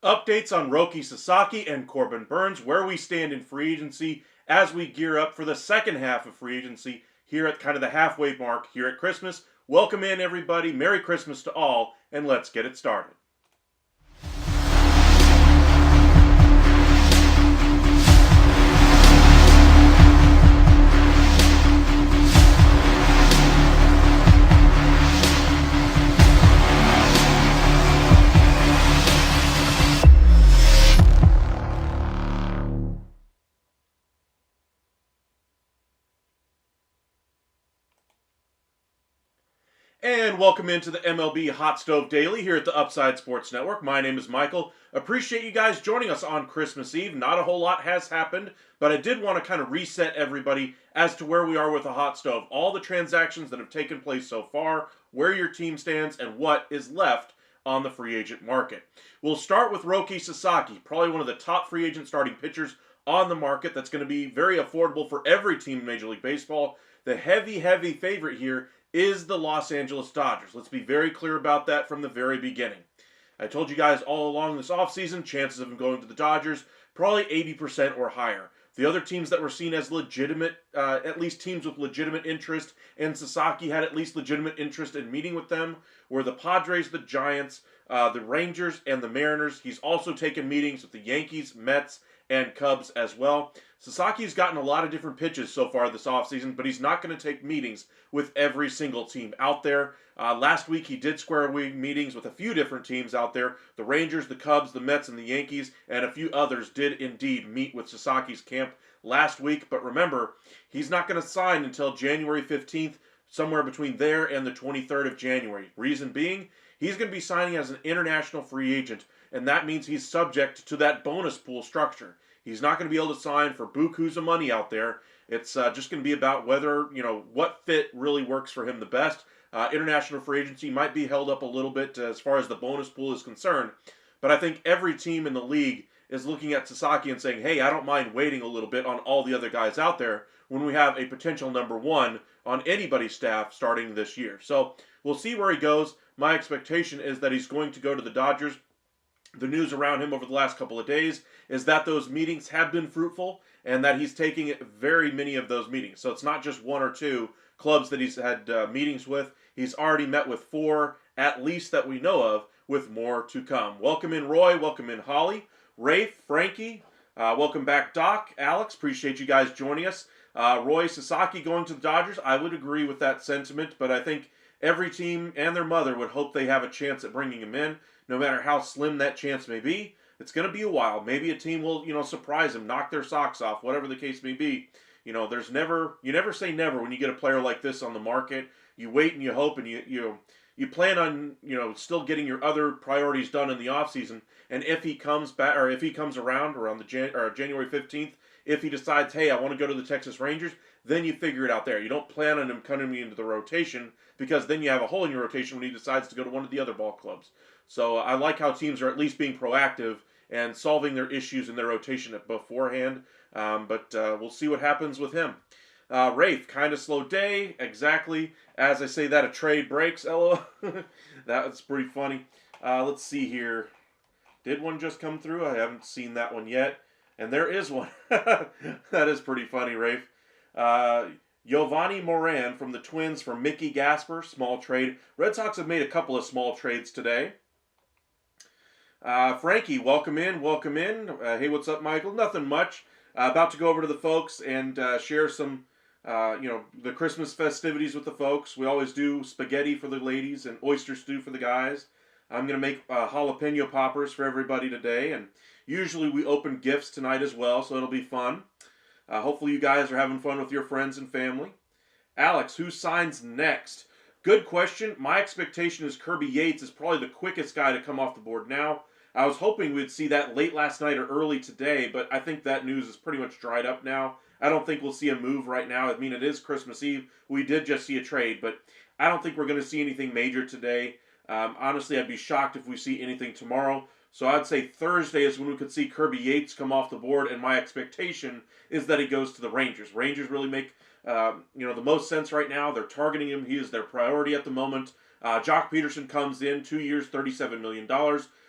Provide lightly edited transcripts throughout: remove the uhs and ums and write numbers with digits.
Updates on Roki Sasaki and Corbin Burnes, where we stand in free agency as we gear up for the second half of free agency here at kind of the halfway mark here at Christmas. Welcome in, everybody. Merry Christmas to all, and let's get it started. And welcome into the MLB Hot Stove Daily here at the Upside Sports Network. My name is Michael. Appreciate you guys joining us on Christmas Eve. Not a whole lot has happened, but I did want to kind of reset everybody as to where we are with the Hot Stove. All the transactions that have taken place so far, where your team stands, and what is left on the free agent market. We'll start with Roki Sasaki, probably one of the top free agent starting pitchers on the market that's going to be very affordable for every team in Major League Baseball. The heavy favorite here is the Los Angeles Dodgers. Let's be very clear about that from the very beginning. I told you guys all along this offseason, chances of him going to the Dodgers, probably 80% or higher. The other teams that were seen as legitimate, at least teams with legitimate interest, and Sasaki had at least legitimate interest in meeting with them, were the Padres, the Giants, the Rangers, and the Mariners. He's also taken meetings with the Yankees, Mets, and Cubs as well. Sasaki's gotten a lot of different pitches so far this offseason, but he's not going to take meetings with every single team out there. Last week he did square away meetings with a few different teams out there. The Rangers, the Cubs, the Mets, and the Yankees, and a few others did indeed meet with Sasaki's camp last week. But remember, he's not going to sign until January 15th, somewhere between there and the 23rd of January. Reason being, he's going to be signing as an international free agent, and that means he's subject to that bonus pool structure. He's not going to be able to sign for bukus of money out there. It's just going to be about whether, what fit really works for him the best. International free agency might be held up a little bit as far as the bonus pool is concerned, but I think every team in the league is looking at Sasaki and saying, hey, I don't mind waiting a little bit on all the other guys out there when we have a potential number one on anybody's staff starting this year. So we'll see where he goes. My expectation is that he's going to go to the Dodgers. The news around him over the last couple of days is that those meetings have been fruitful and that he's taking very many of those meetings. So it's not just one or two clubs that he's had meetings with. He's already met with 4, at least that we know of, with more to come. Welcome in, Roy. Welcome in, Holly. Rafe, Frankie. Welcome back, Doc. Alex, appreciate you guys joining us. Roy, Sasaki going to the Dodgers. I would agree with that sentiment, but I think every team and their mother would hope they have a chance at bringing him in. No matter how slim that chance may be, it's going to be a while. Maybe a team will, surprise him, knock their socks off, whatever the case may be. You never say never when you get a player like this on the market. You wait and you hope, and you plan on, still getting your other priorities done in the offseason. And if he comes back, or if he comes around the January 15th, if he decides, hey, I want to go to the Texas Rangers, then you figure it out there. You don't plan on him coming into the rotation, because then you have a hole in your rotation when he decides to go to one of the other ball clubs. So I like how teams are at least being proactive and solving their issues in their rotation beforehand. But we'll see what happens with him. Rafe, kind of slow day. Exactly. As I say that, a trade breaks. LOL. That was pretty funny. Let's see here. Did one just come through? I haven't seen that one yet. And there is one. That is pretty funny, Rafe. Giovanni Moran from the Twins for Mickey Gasper. Small trade. Red Sox have made a couple of small trades today. Frankie, welcome in. Hey, what's up, Michael? Nothing much. About to go over to the folks and share some, the Christmas festivities with the folks. We always do spaghetti for the ladies and oyster stew for the guys. I'm going to make jalapeno poppers for everybody today, and usually we open gifts tonight as well, so it'll be fun. Hopefully you guys are having fun with your friends and family. Alex, who signs next? Good question. My expectation is Kirby Yates is probably the quickest guy to come off the board now. I was hoping we'd see that late last night or early today, but I think that news is pretty much dried up now. I don't think we'll see a move right now. I mean, it is Christmas Eve. We did just see a trade, but I don't think we're going to see anything major today. Honestly, I'd be shocked if we see anything tomorrow. So I'd say Thursday is when we could see Kirby Yates come off the board, and my expectation is that he goes to the Rangers. Rangers really make the most sense right now. They're targeting him. He is their priority at the moment. Jock Peterson comes in, 2 years, $37 million.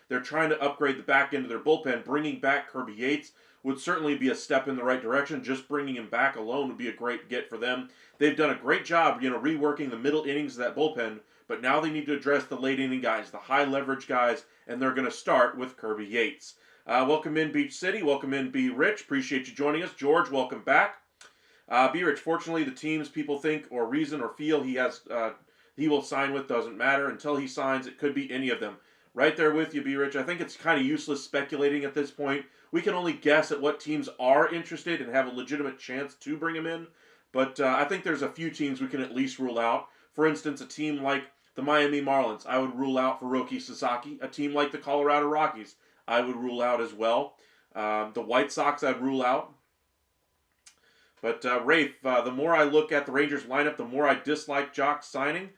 They're trying to upgrade the back end of their bullpen. Bringing back Kirby Yates would certainly be a step in the right direction. Just bringing him back alone would be a great get for them. They've done a great job, reworking the middle innings of that bullpen, but now they need to address the late inning guys, the high leverage guys, and they're going to start with Kirby Yates. Welcome in, Beach City. Welcome in, B. Rich. Appreciate you joining us. George, welcome back. B. Rich, fortunately, the teams people think or reason or feel he will sign with doesn't matter. Until he signs, it could be any of them. Right there with you, B. Rich. I think it's kind of useless speculating at this point. We can only guess at what teams are interested and have a legitimate chance to bring him in. But I think there's a few teams we can at least rule out. For instance, a team like the Miami Marlins, I would rule out for Roki Sasaki. A team like the Colorado Rockies, I would rule out as well. The White Sox, I'd rule out. But Rafe, the more I look at the Rangers lineup, the more I dislike Jock signing.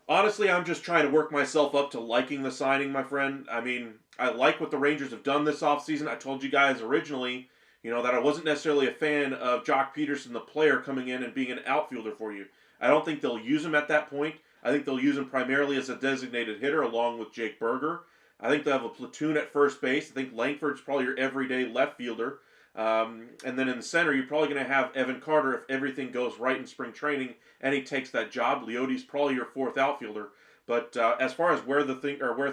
Honestly, I'm just trying to work myself up to liking the signing, my friend. I mean, I like what the Rangers have done this offseason. I told you guys originally, that I wasn't necessarily a fan of Jock Peterson, the player, coming in and being an outfielder for you. I don't think they'll use him at that point. I think they'll use him primarily as a designated hitter along with Jake Berger. I think they'll have a platoon at first base. I think Langford's probably your everyday left fielder. And then in the center, you're probably going to have Evan Carter if everything goes right in spring training and he takes that job. Leote's probably your fourth outfielder. But as far as where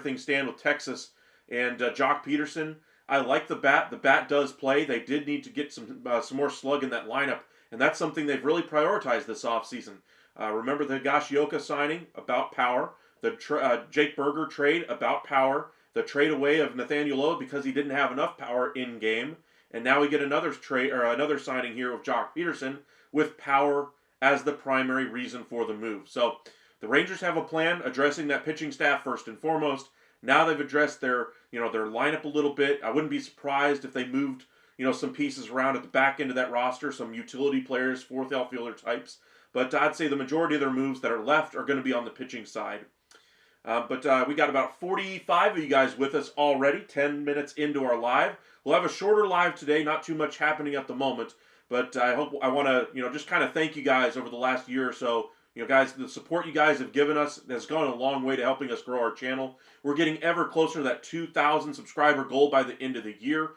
things stand with Texas and Jock Peterson, I like the bat. The bat does play. They did need to get some more slug in that lineup, and that's something they've really prioritized this offseason. Remember the Higashioka signing, about power. The Jake Berger trade, about power. The trade away of Nathaniel Lowe because he didn't have enough power in game. And now we get another signing here of Jock Peterson with power as the primary reason for the move. So the Rangers have a plan addressing that pitching staff first and foremost. Now they've addressed their lineup a little bit. I wouldn't be surprised if they moved, some pieces around at the back end of that roster, some utility players, fourth outfielder types. But I'd say the majority of their moves that are left are going to be on the pitching side. But we got about 45 of you guys with us already, 10 minutes into our live. We'll have a shorter live today, not too much happening at the moment, but I want to, just kind of thank you guys over the last year or so. Guys, the support you guys have given us has gone a long way to helping us grow our channel. We're getting ever closer to that 2,000 subscriber goal by the end of the year.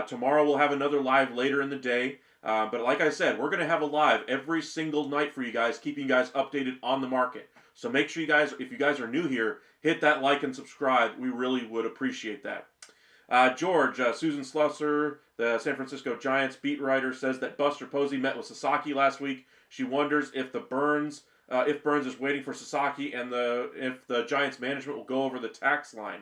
Tomorrow we'll have another live later in the day. But like I said, we're going to have a live every single night for you guys, keeping you guys updated on the market. So make sure you guys, if you guys are new here, hit that like and subscribe. We really would appreciate that. George, Susan Slusser, the San Francisco Giants beat writer, says that Buster Posey met with Sasaki last week. She wonders if Burnes is waiting for Sasaki and if the Giants management will go over the tax line.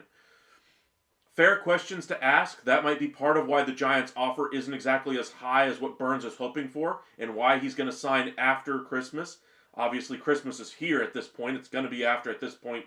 Fair questions to ask. That might be part of why the Giants' offer isn't exactly as high as what Burnes is hoping for and why he's going to sign after Christmas. Obviously, Christmas is here at this point. It's going to be after at this point.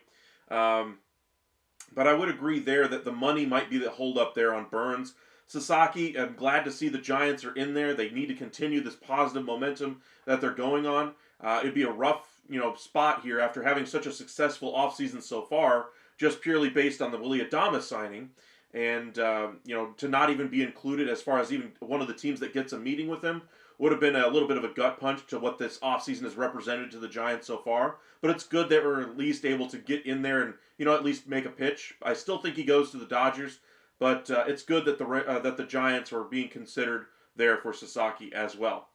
But I would agree there that the money might be the holdup there on Burnes. Sasaki, I'm glad to see the Giants are in there. They need to continue this positive momentum that they're going on. It'd be a rough, spot here after having such a successful offseason so far, just purely based on the Willy Adames signing. And, to not even be included as far as even one of the teams that gets a meeting with him would have been a little bit of a gut punch to what this offseason has represented to the Giants so far. But it's good that we're at least able to get in there and, at least make a pitch. I still think he goes to the Dodgers, but it's good that the Giants are being considered there for Sasaki as well.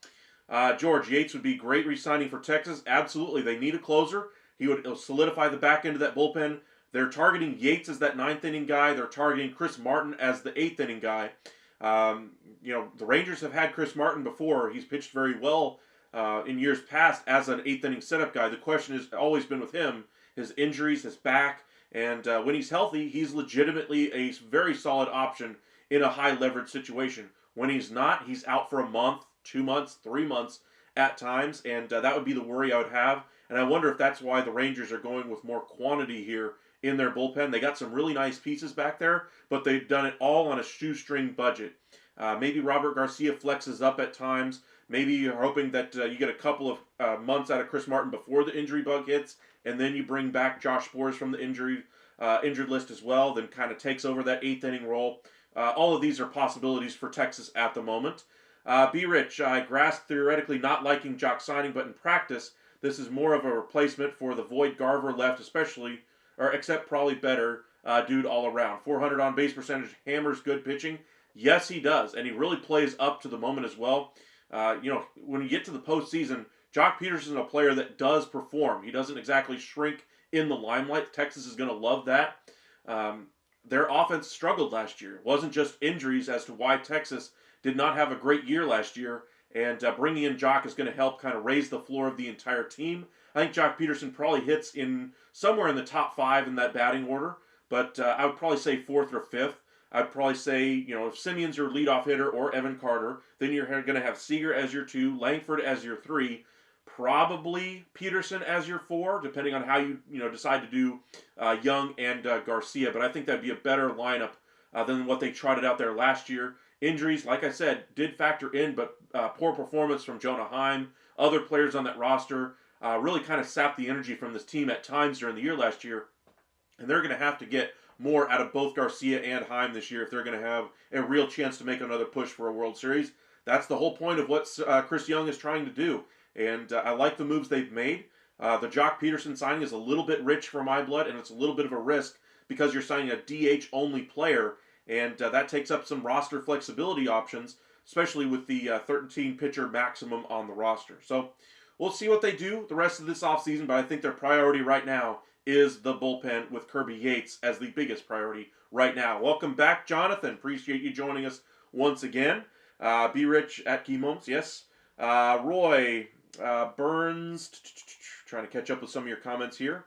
George, Yates would be great re-signing for Texas. Absolutely. They need a closer. He would solidify the back end of that bullpen. They're targeting Yates as that ninth inning guy. They're targeting Chris Martin as the eighth inning guy. The Rangers have had Chris Martin before. He's pitched very well in years past as an eighth inning setup guy. The question has always been with him, his injuries, his back, and when he's healthy, he's legitimately a very solid option in a high leverage situation. When he's not, he's out for a month, 2 months, 3 months at times, and that would be the worry I would have. And I wonder if that's why the Rangers are going with more quantity here in their bullpen. They got some really nice pieces back there, but they've done it all on a shoestring budget. Maybe Robert Garcia flexes up at times. Maybe you're hoping that you get a couple of months out of Chris Martin before the injury bug hits, and then you bring back Josh Sborz from the injured list as well, then kind of takes over that eighth inning role. All of these are possibilities for Texas at the moment. B. Rich, I grasp theoretically not liking Jock signing, but in practice, this is more of a replacement for the void Garver left, especially, or except probably better dude all around. 400 on base percentage, hammers good pitching. Yes, he does, and he really plays up to the moment as well. When you get to the postseason, Jock Peterson is a player that does perform. He doesn't exactly shrink in the limelight. Texas is going to love that. Their offense struggled last year. It wasn't just injuries as to why Texas did not have a great year last year, and bringing in Jock is going to help kind of raise the floor of the entire team. I think Jock Peterson probably hits in somewhere in the top 5 in that batting order, but I would probably say 4th or 5th. I'd probably say, if Simeon's your leadoff hitter or Evan Carter, then you're going to have Seager as your 2, Langford as your 3, probably Peterson as your 4, depending on how you decide to do Young and Garcia. But I think that'd be a better lineup than what they trotted out there last year. Injuries, like I said, did factor in, but poor performance from Jonah Heim, other players on that roster, really kind of sapped the energy from this team at times during the year last year. And they're going to have to get more out of both Garcia and Heim this year if they're going to have a real chance to make another push for a World Series. That's the whole point of what Chris Young is trying to do. And I like the moves they've made. The Jock Peterson signing is a little bit rich for my blood, and it's a little bit of a risk because you're signing a DH-only player, and that takes up some roster flexibility options, especially with the 13-pitcher maximum on the roster. So we'll see what they do the rest of this offseason, but I think their priority right now is the bullpen with Kirby Yates as the biggest priority right now. Welcome back, Jonathan. Appreciate you joining us once again. Be Rich at Key Moments, yes. Roy Burnes, trying to catch up with some of your comments here.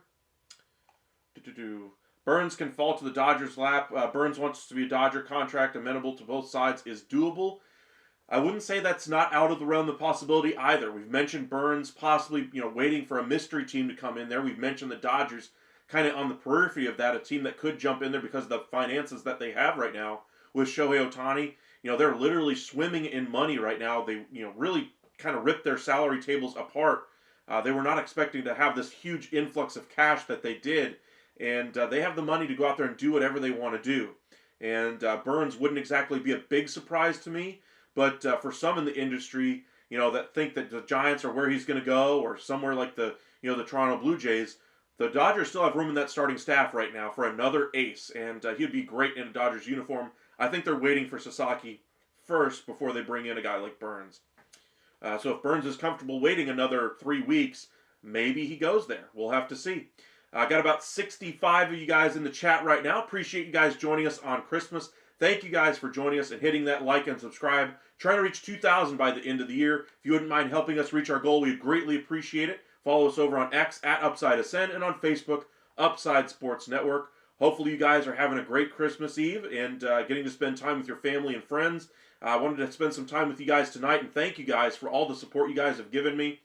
Burnes can fall to the Dodgers' lap. Burnes wants to be a Dodger contract amenable to both sides is doable. I wouldn't say that's not out of the realm of possibility either. We've mentioned Burnes possibly, waiting for a mystery team to come in there. We've mentioned the Dodgers kind of on the periphery of that, a team that could jump in there because of the finances that they have right now with Shohei Ohtani. They're literally swimming in money right now. They, really kind of ripped their salary tables apart. They were not expecting to have this huge influx of cash that they did, and they have the money to go out there and do whatever they want to do. And Burnes wouldn't exactly be a big surprise to me. But for some in the industry, that think that the Giants are where he's going to go, or somewhere like the Toronto Blue Jays, the Dodgers still have room in that starting staff right now for another ace, and he'd be great in a Dodgers uniform. I think they're waiting for Sasaki first before they bring in a guy like Burnes. So if Burnes is comfortable waiting another 3 weeks, maybe he goes there. We'll have to see. I got about 65 of you guys in the chat right now. Appreciate you guys joining us on Christmas. Thank you guys for joining us and hitting that like and subscribe. Trying to reach 2,000 by the end of the year. If you wouldn't mind helping us reach our goal, we'd greatly appreciate it. Follow us over on X at Upside Ascend and on Facebook, Upside Sports Network. Hopefully you guys are having a great Christmas Eve and getting to spend time with your family and friends. I wanted to spend some time with you guys tonight and thank you guys for all the support you guys have given me.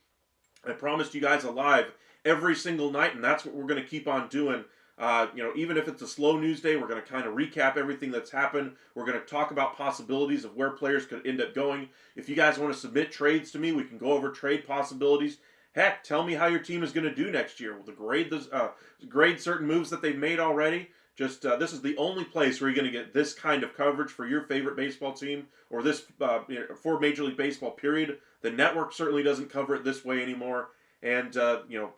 I promised you guys a live every single night, and that's what we're going to keep on doing. Even if it's a slow news day, we're going to kind of recap everything that's happened. We're going to talk about possibilities of where players could end up going. If you guys want to submit trades to me, we can go over trade possibilities. Heck, tell me how your team is going to do next year. Will grade certain moves that they've made already? Just this is the only place where you're going to get this kind of coverage for your favorite baseball team, or this for Major League Baseball. Period. The network certainly doesn't cover it this way anymore. And,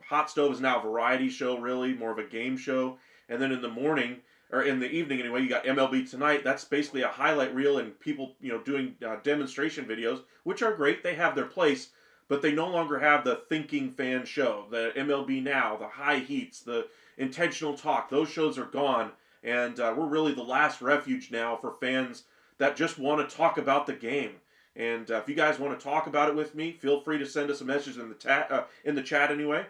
Hot Stove is now a variety show, really, more of a game show. And then in the morning, or in the evening anyway, you got MLB Tonight. That's basically a highlight reel and people, doing demonstration videos, which are great. They have their place, but they no longer have the thinking fan show, the MLB Now, the high heats, the intentional talk. Those shows are gone, and we're really the last refuge now for fans that just want to talk about the game. And if you guys want to talk about it with me, feel free to send us a message in the chat anyway.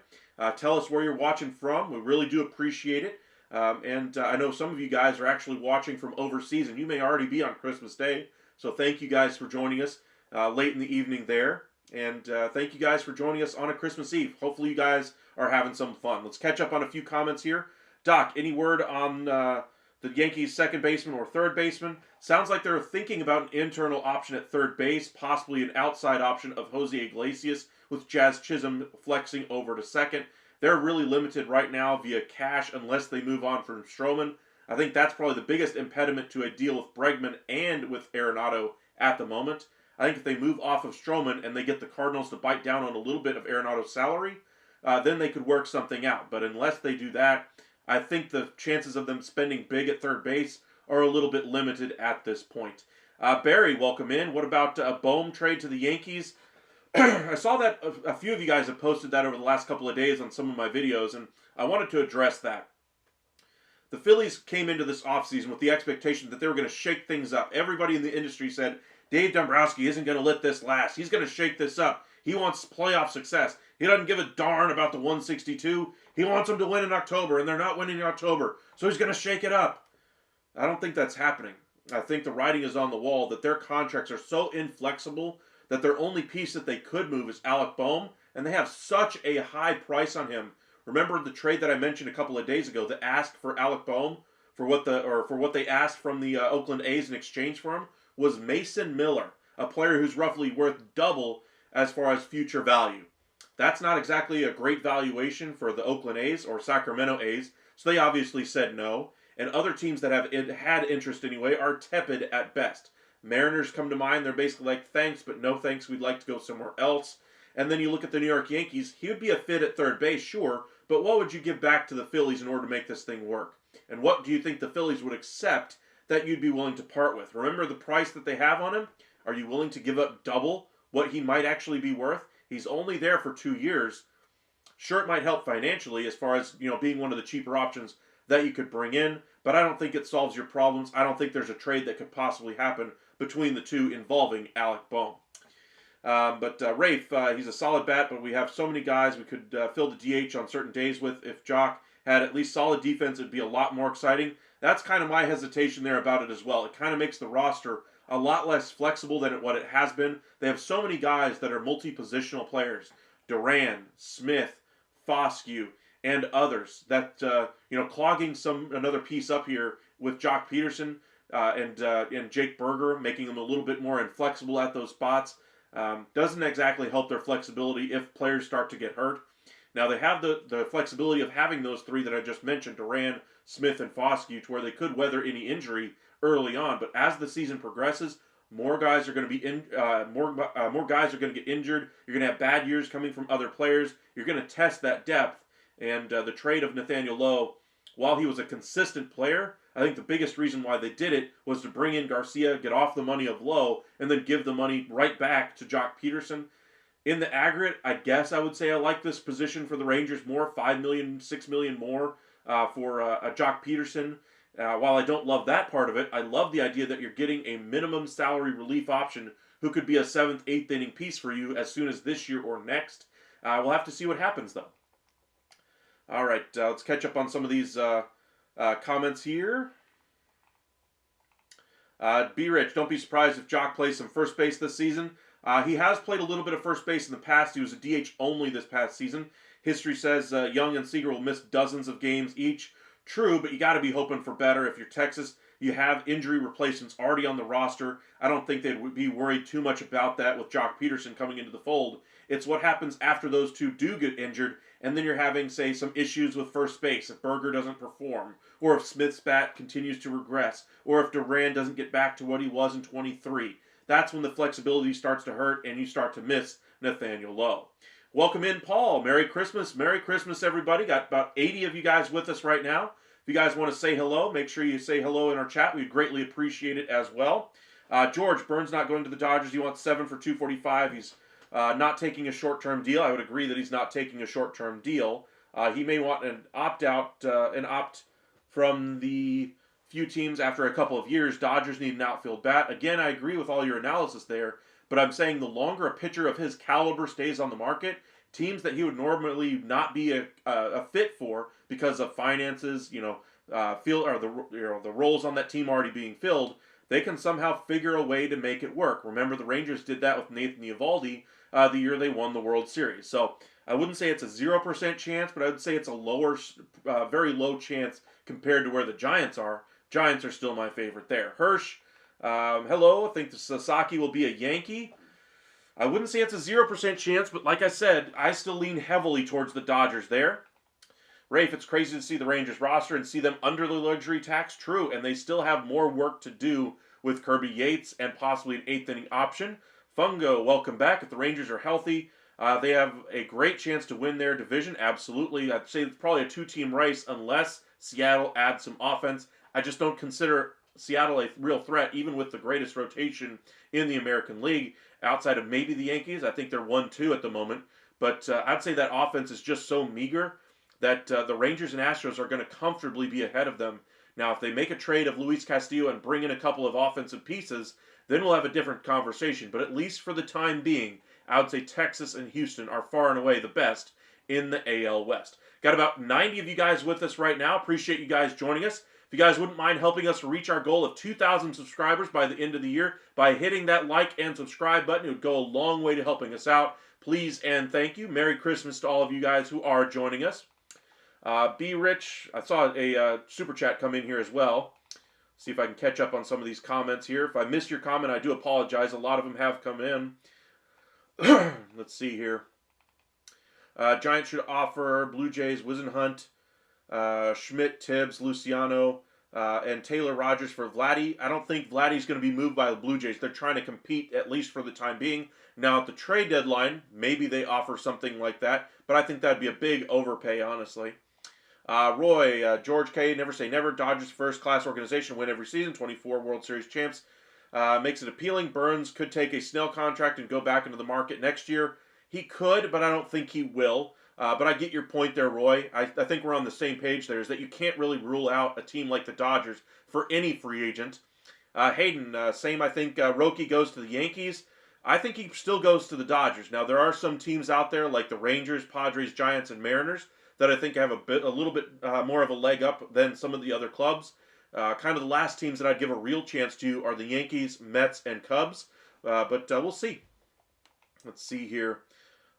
Tell us where you're watching from. We really do appreciate it. And I know some of you guys are actually watching from overseas, and you may already be on Christmas Day. So thank you guys for joining us late in the evening there. And thank you guys for joining us on a Christmas Eve. Hopefully you guys are having some fun. Let's catch up on a few comments here. Doc, any word on the Yankees' second baseman or third baseman? Sounds like they're thinking about an internal option at third base, possibly an outside option of Jose Iglesias, with Jazz Chisholm flexing over to second. They're really limited right now via cash unless they move on from Stroman. I think that's probably the biggest impediment to a deal with Bregman and with Arenado at the moment. I think if they move off of Stroman and they get the Cardinals to bite down on a little bit of Arenado's salary, then they could work something out. But unless they do that, I think the chances of them spending big at third base are a little bit limited at this point. Barry, welcome in. What about a Bohm trade to the Yankees? I saw that a few of you guys have posted that over the last couple of days on some of my videos, and I wanted to address that. The Phillies came into this offseason with the expectation that they were going to shake things up. Everybody in the industry said, Dave Dombrowski isn't going to let this last. He's going to shake this up. He wants playoff success. He doesn't give a darn about the 162. He wants them to win in October, and they're not winning in October, so he's going to shake it up. I don't think that's happening. I think the writing is on the wall that their contracts are so inflexible that their only piece that they could move is Alec Bohm, and they have such a high price on him. Remember the trade that I mentioned a couple of days ago that asked for Alec Bohm for what they asked from the Oakland A's in exchange for him was Mason Miller, a player who's roughly worth double as far as future value. That's not exactly a great valuation for the Oakland A's or Sacramento A's, so they obviously said no. And other teams that have had interest anyway are tepid at best. Mariners come to mind. They're basically like, thanks, but no thanks. We'd like to go somewhere else. And then you look at the New York Yankees. He would be a fit at third base, sure, but what would you give back to the Phillies in order to make this thing work? And what do you think the Phillies would accept that you'd be willing to part with? Remember the price that they have on him? Are you willing to give up double what he might actually be worth? He's only there for 2 years. Sure, it might help financially as far as, being one of the cheaper options that you could bring in, but I don't think it solves your problems. I don't think there's a trade that could possibly happen between the two involving Alec Bohm. But Rafe, he's a solid bat, but we have so many guys we could fill the DH on certain days with. If Jock had at least solid defense, it'd be a lot more exciting. That's kind of my hesitation there about it as well. It kind of makes the roster a lot less flexible than what it has been. They have so many guys that are multi-positional players. Duran, Smith, Foscue, and others that, clogging another piece up here with Jock Peterson and Jake Berger, making them a little bit more inflexible at those spots. Doesn't exactly help their flexibility if players start to get hurt. Now, they have the flexibility of having those three that I just mentioned, Duran, Smith, and Foscue, to where they could weather any injury early on. But as the season progresses, more guys are going to be more guys are going to get injured. You're going to have bad years coming from other players. You're going to test that depth. And the trade of Nathaniel Lowe, while he was a consistent player, I think the biggest reason why they did it was to bring in Garcia, get off the money of Lowe, and then give the money right back to Jock Peterson. In the aggregate, I guess I would say I like this position for the Rangers more, $5 million, $6 million more for a Jock Peterson. While I don't love that part of it, I love the idea that you're getting a minimum salary relief option who could be a 7th, 8th inning piece for you as soon as this year or next. We'll have to see what happens, though. All right, let's catch up on some of these comments here. B. Rich, don't be surprised if Jock plays some first base this season. He has played a little bit of first base in the past. He was a DH only this past season. History says Young and Seager will miss dozens of games each. True, but you got to be hoping for better. If you're Texas, you have injury replacements already on the roster. I don't think they'd be worried too much about that with Jock Peterson coming into the fold. It's what happens after those two do get injured, and then you're having, say, some issues with first base if Berger doesn't perform, or if Smith's bat continues to regress, or if Duran doesn't get back to what he was in 23. That's when the flexibility starts to hurt and you start to miss Nathaniel Lowe. Welcome in, Paul. Merry Christmas. Merry Christmas, everybody. Got about 80 of you guys with us right now. If you guys want to say hello, make sure you say hello in our chat. We'd greatly appreciate it as well. George, Burnes not going to the Dodgers. He wants 7 for $245. He's not taking a short-term deal. I would agree that he's not taking a short-term deal. He may want an opt-out, an opt from the few teams after a couple of years. Dodgers need an outfield bat. Again, I agree with all your analysis there, but I'm saying the longer a pitcher of his caliber stays on the market, teams that he would normally not be a fit for because of finances, the roles on that team already being filled, they can somehow figure a way to make it work. Remember, the Rangers did that with Nathan Eovaldi the year they won the World Series. So I wouldn't say it's a 0% chance, but I would say it's a lower, very low chance compared to where the Giants are. Giants are still my favorite there. Hirsch, hello. I think the Sasaki will be a Yankee. I wouldn't say it's a 0% chance, but like I said, I still lean heavily towards the Dodgers there. Rafe, it's crazy to see the Rangers roster and see them under the luxury tax. True, and they still have more work to do with Kirby Yates and possibly an eighth inning option. Fungo, welcome back. If the Rangers are healthy, they have a great chance to win their division. Absolutely. I'd say it's probably a two-team race unless Seattle adds some offense. I just don't consider Seattle a real threat, even with the greatest rotation in the American League. Outside of maybe the Yankees, I think they're 1-2 at the moment. But I'd say that offense is just so meager that the Rangers and Astros are going to comfortably be ahead of them. Now, if they make a trade of Luis Castillo and bring in a couple of offensive pieces, then we'll have a different conversation. But at least for the time being, I would say Texas and Houston are far and away the best in the AL West. Got about 90 of you guys with us right now. Appreciate you guys joining us. If you guys wouldn't mind helping us reach our goal of 2,000 subscribers by the end of the year by hitting that like and subscribe button, it would go a long way to helping us out. Please and thank you. Merry Christmas to all of you guys who are joining us. B. Rich, I saw a super chat come in here as well. See if I can catch up on some of these comments here. If I missed your comment, I do apologize. A lot of them have come in. Let's see here. Giants should offer Blue Jays, Wisenhunt, Schmidt, Tibbs, Luciano, and Taylor Rogers for Vladdy. I don't think Vladdy's going to be moved by the Blue Jays. They're trying to compete, at least for the time being. Now, at the trade deadline, maybe they offer something like that, but I think that'd be a big overpay, honestly. Roy, George K., never say never. Dodgers first-class organization, win every season, 24 World Series champs. Makes it appealing. Burnes could take a Snell contract and go back into the market next year. He could, but I don't think he will. But I get your point there, Roy. I think we're on the same page there, is that you can't really rule out a team like the Dodgers for any free agent. Hayden, same, I think Roki goes to the Yankees. I think he still goes to the Dodgers. Now, there are some teams out there like the Rangers, Padres, Giants, and Mariners that I think have a little bit more of a leg up than some of the other clubs. Kind of the last teams that I'd give a real chance to are the Yankees, Mets, and Cubs. But we'll see. Let's see here.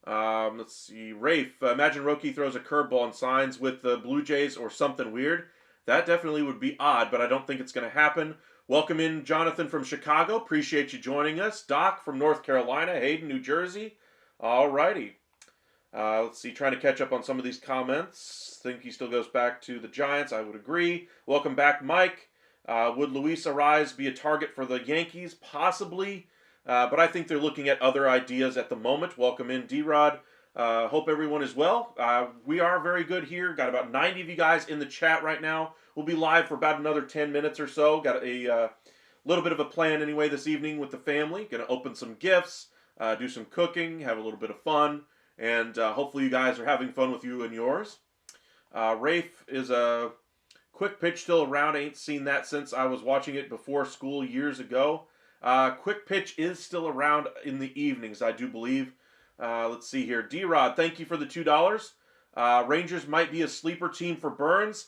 Let's see. Rafe, imagine Roki throws a curveball and signs with the Blue Jays or something weird. That definitely would be odd, but I don't think it's going to happen. Welcome in Jonathan from Chicago. Appreciate you joining us. Doc from North Carolina. Hayden, New Jersey. All righty. Let's see, trying to catch up on some of these comments. Think he still goes back to the Giants. I would agree. Welcome back, Mike. Would Luis Arraez be a target for the Yankees? Possibly. But I think they're looking at other ideas at the moment. Welcome in, D-Rod. Hope everyone is well. We are very good here. Got about 90 of you guys in the chat right now. We'll be live for about another 10 minutes or so. Got a little bit of a plan anyway this evening with the family. Going to open some gifts, do some cooking, have a little bit of fun. And hopefully you guys are having fun with you and yours. Rafe, is a quick pitch still around? I ain't seen that since I was watching it before school years ago. Quick pitch is still around in the evenings, I do believe. Let's see here. D-Rod, thank you for the $2. Rangers might be a sleeper team for Burnes.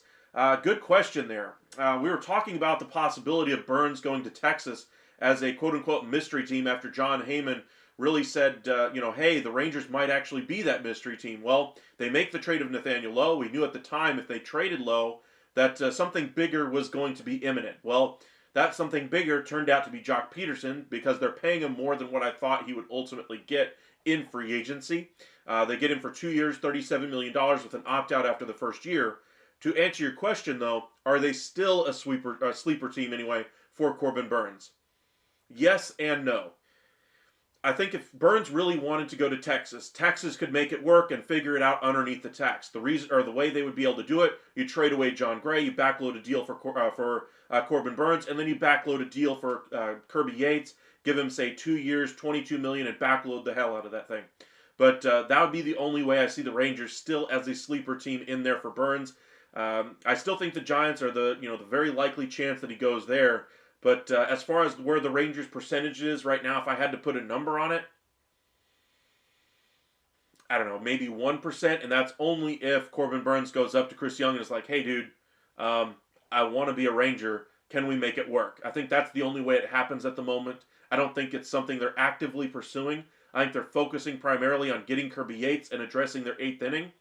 Good question there. We were talking about the possibility of Burnes going to Texas as a quote-unquote mystery team after John Heyman really said, hey, the Rangers might actually be that mystery team. Well, they make the trade of Nathaniel Lowe. We knew at the time if they traded Lowe that something bigger was going to be imminent. Well, that something bigger turned out to be Jock Peterson because they're paying him more than what I thought he would ultimately get in free agency. They get him for 2 years, $37 million with an opt-out after the first year. To answer your question, though, are they still a sleeper team anyway for Corbin Burnes? Yes and no. I think if Burnes really wanted to go to Texas, Texas could make it work and figure it out underneath the tax. The reason or the way they would be able to do it, you trade away John Gray, you backload a deal for Corbin Burnes, and then you backload a deal for Kirby Yates, give him say 2 years, $22 million, and backload the hell out of that thing. But that would be the only way I see the Rangers still as a sleeper team in there for Burnes. I still think the Giants are the very likely chance that he goes there. But as far as where the Rangers' percentage is right now, if I had to put a number on it, I don't know, maybe 1%, and that's only if Corbin Burnes goes up to Chris Young and is like, hey, dude, I want to be a Ranger. Can we make it work? I think that's the only way it happens at the moment. I don't think it's something they're actively pursuing. I think they're focusing primarily on getting Kirby Yates and addressing their 8th inning.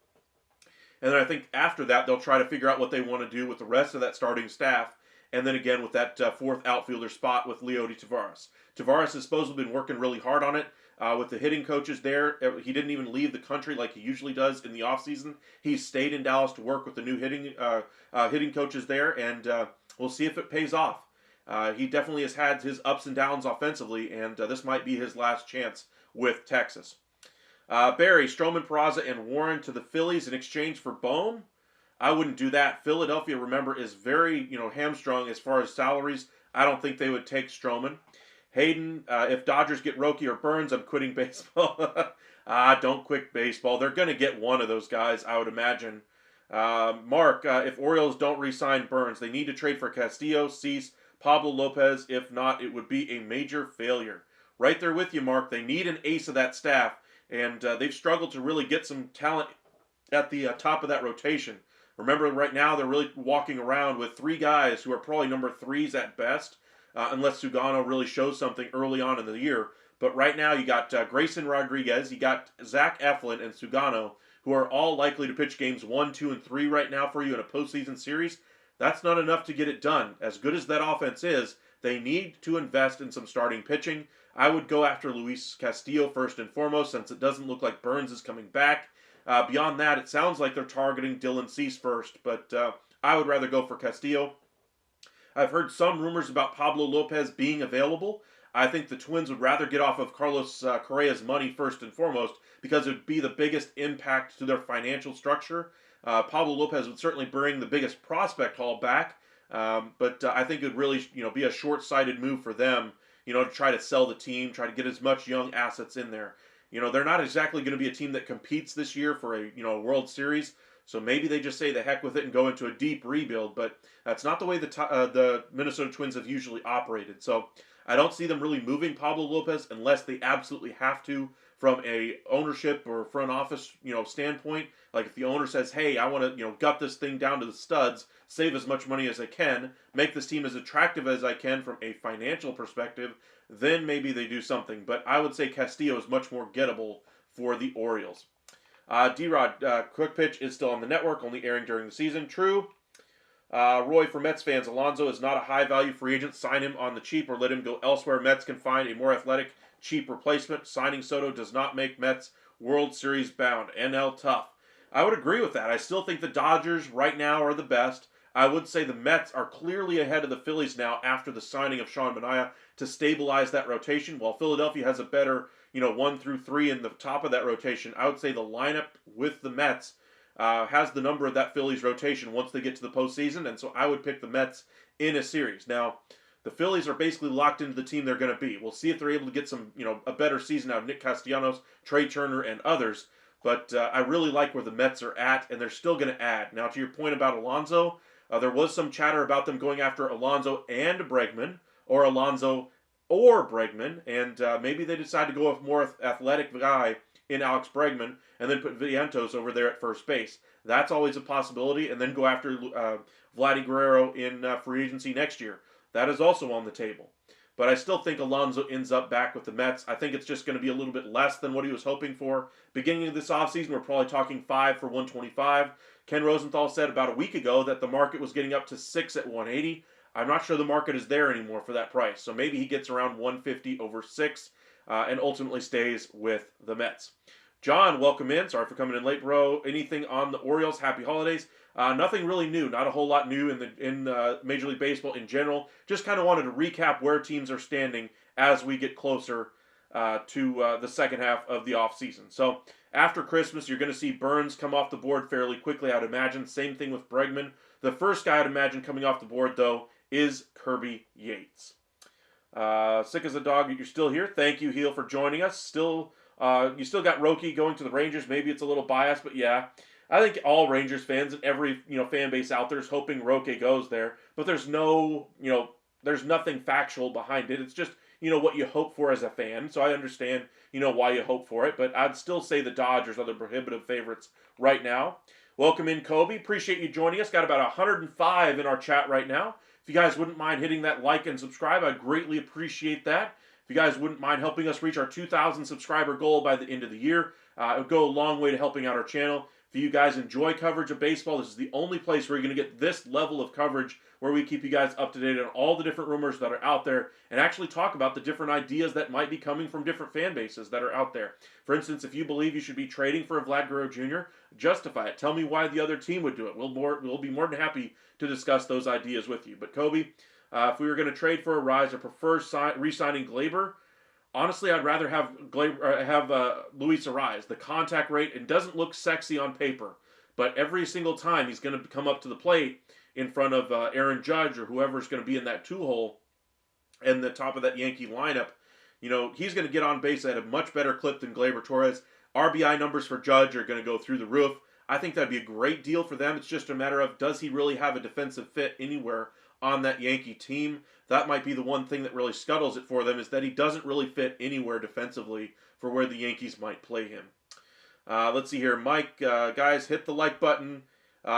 And then I think after that, they'll try to figure out what they want to do with the rest of that starting staff. And then again with that 4th outfielder spot with Leody Taveras. Taveras has supposedly been working really hard on it with the hitting coaches there. He didn't even leave the country like he usually does in the offseason. He stayed in Dallas to work with the new hitting coaches there, and we'll see if it pays off. He definitely has had his ups and downs offensively, and this might be his last chance with Texas. Barry, Stroman, Peraza, and Warren to the Phillies in exchange for Bohm. I wouldn't do that. Philadelphia, remember, is very hamstrung as far as salaries. I don't think they would take Stroman. Hayden, if Dodgers get Roki or Burnes, I'm quitting baseball. Don't quit baseball. They're going to get one of those guys, I would imagine. Mark, if Orioles don't re-sign Burnes, they need to trade for Castillo, Cease, Pablo Lopez. If not, it would be a major failure. Right there with you, Mark. They need an ace of that staff, and they've struggled to really get some talent at the top of that rotation. Remember, right now they're really walking around with 3 guys who are probably number 3s at best, unless Sugano really shows something early on in the year. But right now you got Grayson Rodriguez, you got Zach Eflin, and Sugano, who are all likely to pitch games 1, 2, and 3 right now for you in a postseason series. That's not enough to get it done. As good as that offense is, they need to invest in some starting pitching. I would go after Luis Castillo first and foremost, since it doesn't look like Burnes is coming back. Beyond that, it sounds like they're targeting Dylan Cease first, but I would rather go for Castillo. I've heard some rumors about Pablo Lopez being available. I think the Twins would rather get off of Carlos Correa's money first and foremost, because it would be the biggest impact to their financial structure. Pablo Lopez would certainly bring the biggest prospect haul back, but I think it would really be a short-sighted move for them, to try to sell the team, try to get as much young assets in there. They're not exactly going to be a team that competes this year for a World Series, so maybe they just say the heck with it and go into a deep rebuild, but that's not the way the Minnesota Twins have usually operated. So I don't see them really moving Pablo Lopez unless they absolutely have to from a ownership or front office standpoint. Like if the owner says, hey, I want to gut this thing down to the studs, save as much money as I can, make this team as attractive as I can from a financial perspective, then maybe they do something. But I would say Castillo is much more gettable for the Orioles. D-Rod, Quick Pitch is still on the network, only airing during the season. True. Roy, for Mets fans, Alonso is not a high-value free agent. Sign him on the cheap or let him go elsewhere. Mets can find a more athletic, cheap replacement. Signing Soto does not make Mets World Series bound. NL tough. I would agree with that. I still think the Dodgers right now are the best. I would say the Mets are clearly ahead of the Phillies now after the signing of Sean Manaea to stabilize that rotation. While Philadelphia has a better, 1 through 3 in the top of that rotation, I would say the lineup with the Mets has the number of that Phillies rotation once they get to the postseason, and so I would pick the Mets in a series. Now, the Phillies are basically locked into the team they're going to be. We'll see if they're able to get some, a better season out of Nick Castellanos, Trey Turner, and others. But I really like where the Mets are at, and they're still going to add. Now, to your point about Alonso, there was some chatter about them going after Alonso and Bregman, or Alonso or Bregman, and maybe they decide to go with a more athletic guy in Alex Bregman, and then put Vientos over there at first base. That's always a possibility, and then go after Vladdy Guerrero in free agency next year. That is also on the table. But I still think Alonso ends up back with the Mets. I think it's just going to be a little bit less than what he was hoping for. Beginning of this offseason, we're probably talking 5 for 125. Ken Rosenthal said about a week ago that the market was getting up to 6 at 180. I'm not sure the market is there anymore for that price. So maybe he gets around 150 over 6 and ultimately stays with the Mets. John, welcome in. Sorry for coming in late, bro. Anything on the Orioles? Happy holidays. Nothing really new. Not a whole lot new in Major League Baseball in general. Just kind of wanted to recap where teams are standing as we get closer to the second half of the offseason. So after Christmas, you're going to see Burnes come off the board fairly quickly, I'd imagine. Same thing with Bregman. The first guy I'd imagine coming off the board, though, is Kirby Yates. Sick as a dog that you're still here. Thank you, Heel, for joining us. You still got Roki going to the Rangers. Maybe it's a little biased, but yeah. I think all Rangers fans and every fan base out there is hoping Roki goes there. But there's there's nothing factual behind it. It's just, what you hope for as a fan. So I understand, why you hope for it. But I'd still say the Dodgers are the prohibitive favorites right now. Welcome in, Kobe. Appreciate you joining us. Got about 105 in our chat right now. If you guys wouldn't mind hitting that like and subscribe, I'd greatly appreciate that. If you guys wouldn't mind helping us reach our 2,000 subscriber goal by the end of the year, it would go a long way to helping out our channel. If you guys enjoy coverage of baseball, this is the only place where you're going to get this level of coverage where we keep you guys up to date on all the different rumors that are out there and actually talk about the different ideas that might be coming from different fan bases that are out there. For instance, if you believe you should be trading for a Vlad Guerrero Jr., justify it. Tell me why the other team would do it. We'll be more than happy to discuss those ideas with you. But Kobe, if we were going to trade for a rise, I prefer re-signing Glaber. Honestly, I'd rather have Luis Arraez. The contact rate, it doesn't look sexy on paper, but every single time he's going to come up to the plate in front of Aaron Judge or whoever's going to be in that two-hole and the top of that Yankee lineup, he's going to get on base at a much better clip than Gleyber Torres. RBI numbers for Judge are going to go through the roof. I think that'd be a great deal for them. It's just a matter of, does he really have a defensive fit anywhere on that Yankee team? That might be the one thing that really scuttles it for them, is that he doesn't really fit anywhere defensively for where the Yankees might play him. Let's see here. Mike, guys, hit the like button.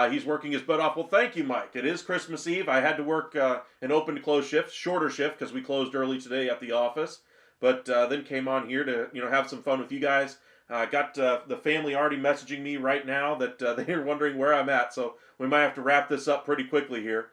He's working his butt off. Well, thank you, Mike. It is Christmas Eve. I had to work an open to close shift, shorter shift, because we closed early today at the office. But then came on here to have some fun with you guys. Got the family already messaging me right now that they're wondering where I'm at. So we might have to wrap this up pretty quickly here.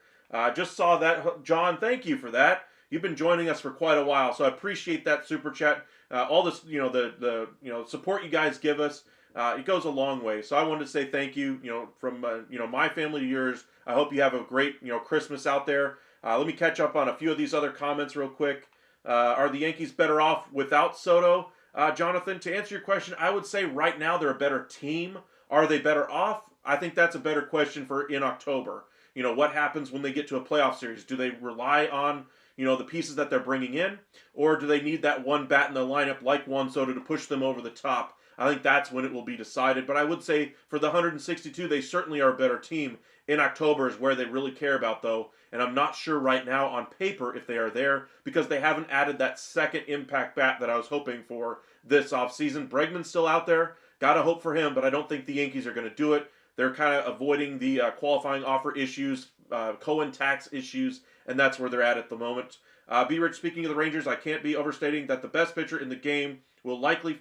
Just saw that, John. Thank you for that. You've been joining us for quite a while, so I appreciate that super chat. All this, the support you guys give us, it goes a long way. So I wanted to say thank you. From my family to yours. I hope you have a great Christmas out there. Let me catch up on a few of these other comments real quick. Are the Yankees better off without Soto? Jonathan, to answer your question, I would say right now they're a better team. Are they better off? I think that's a better question for in October. What happens when they get to a playoff series? Do they rely on, the pieces that they're bringing in? Or do they need that one bat in the lineup like Juan Soto to push them over the top? I think that's when it will be decided. But I would say for the 162, they certainly are a better team. In October is where they really care about, though. And I'm not sure right now on paper if they are there, because they haven't added that second impact bat that I was hoping for this offseason. Bregman's still out there. Got to hope for him, but I don't think the Yankees are going to do it. They're kind of avoiding the qualifying offer issues, Cohen tax issues, and that's where they're at the moment. B-Rich, speaking of the Rangers, I can't be overstating that the best pitcher in the game will likely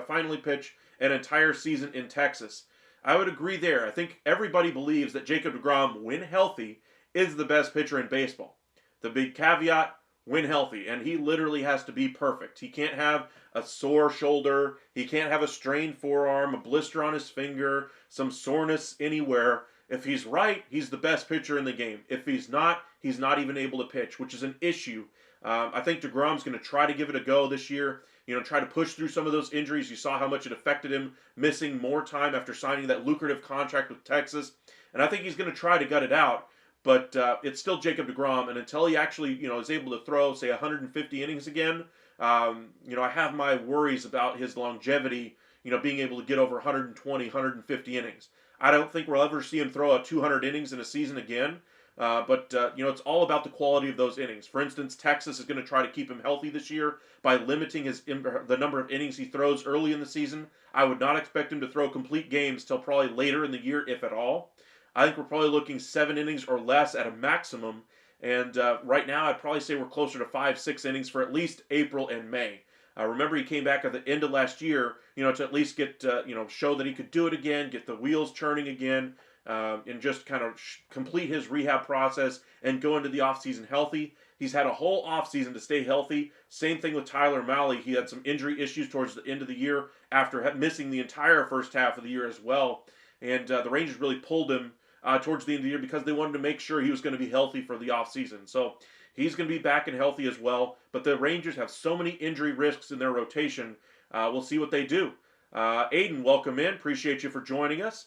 finally pitch an entire season in Texas. I would agree there. I think everybody believes that Jacob deGrom, when healthy, is the best pitcher in baseball. The big caveat, when healthy, and he literally has to be perfect. He can't have a sore shoulder, he can't have a strained forearm, a blister on his finger, some soreness anywhere. If he's right, he's the best pitcher in the game. If he's not even able to pitch, which is an issue. I think deGrom's going to try to give it a go this year. Try to push through some of those injuries. You saw how much it affected him, missing more time after signing that lucrative contract with Texas. And I think he's going to try to gut it out. But it's still Jacob deGrom, and until he actually, is able to throw, say, 150 innings again, I have my worries about his longevity, being able to get over 120, 150 innings. I don't think we'll ever see him throw a 200 innings in a season again. But it's all about the quality of those innings. For instance, Texas is going to try to keep him healthy this year by limiting the number of innings he throws early in the season. I would not expect him to throw complete games till probably later in the year, if at all. I think we're probably looking 7 innings or less at a maximum. And right now, I'd probably say we're closer to 5-6 innings for at least April and May. Remember, he came back at the end of last year, to at least get, show that he could do it again, get the wheels churning again. And just kind of complete his rehab process and go into the offseason healthy. He's had a whole offseason to stay healthy. Same thing with Tyler Mahle. He had some injury issues towards the end of the year after missing the entire first half of the year as well. And the Rangers really pulled him towards the end of the year because they wanted to make sure he was going to be healthy for the offseason. So he's going to be back and healthy as well. But the Rangers have so many injury risks in their rotation. We'll see what they do. Aiden, welcome in. Appreciate you for joining us.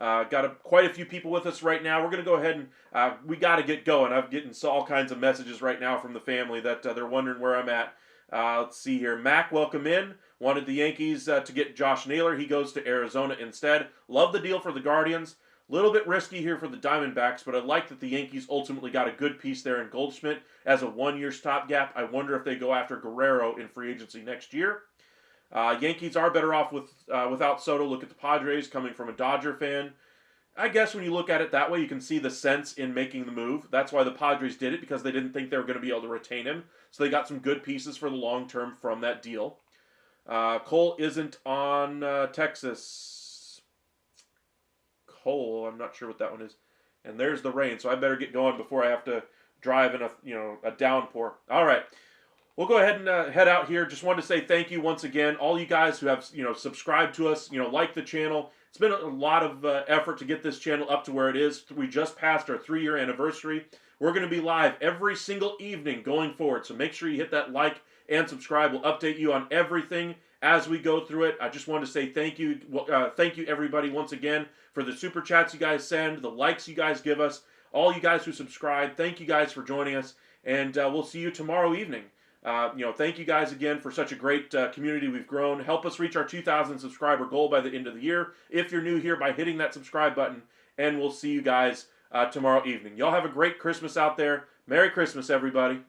Got quite a few people with us right now. We're going to go ahead and we got to get going. I'm getting all kinds of messages right now from the family that they're wondering where I'm at. Let's see here. Mac, welcome in. Wanted the Yankees to get Josh Naylor. He goes to Arizona instead. Love the deal for the Guardians. A little bit risky here for the Diamondbacks, but I like that the Yankees ultimately got a good piece there in Goldschmidt as a one-year stopgap. I wonder if they go after Guerrero in free agency next year. Yankees are better off without Soto. Look at the Padres, coming from a Dodger fan. I guess when you look at it that way, you can see the sense in making the move. That's why the Padres did it, because they didn't think they were going to be able to retain him. So they got some good pieces for the long term from that deal. Cole isn't on Texas. Cole, I'm not sure what that one is. And there's the rain, so I better get going before I have to drive in a downpour. All right. We'll go ahead and head out here. Just wanted to say thank you once again, all you guys who have subscribed to us, like the channel. It's been a lot of effort to get this channel up to where it is. We just passed our 3-year anniversary. We're going to be live every single evening going forward, so make sure you hit that like and subscribe. We'll update you on everything as we go through it. I just wanted to say thank you, everybody once again for the super chats you guys send, the likes you guys give us, all you guys who subscribe. Thank you guys for joining us, and we'll see you tomorrow evening. Thank you guys again for such a great community we've grown. Help us reach our 2,000 subscriber goal by the end of the year. If you're new here, by hitting that subscribe button, and we'll see you guys tomorrow evening. Y'all have a great Christmas out there. Merry Christmas, everybody.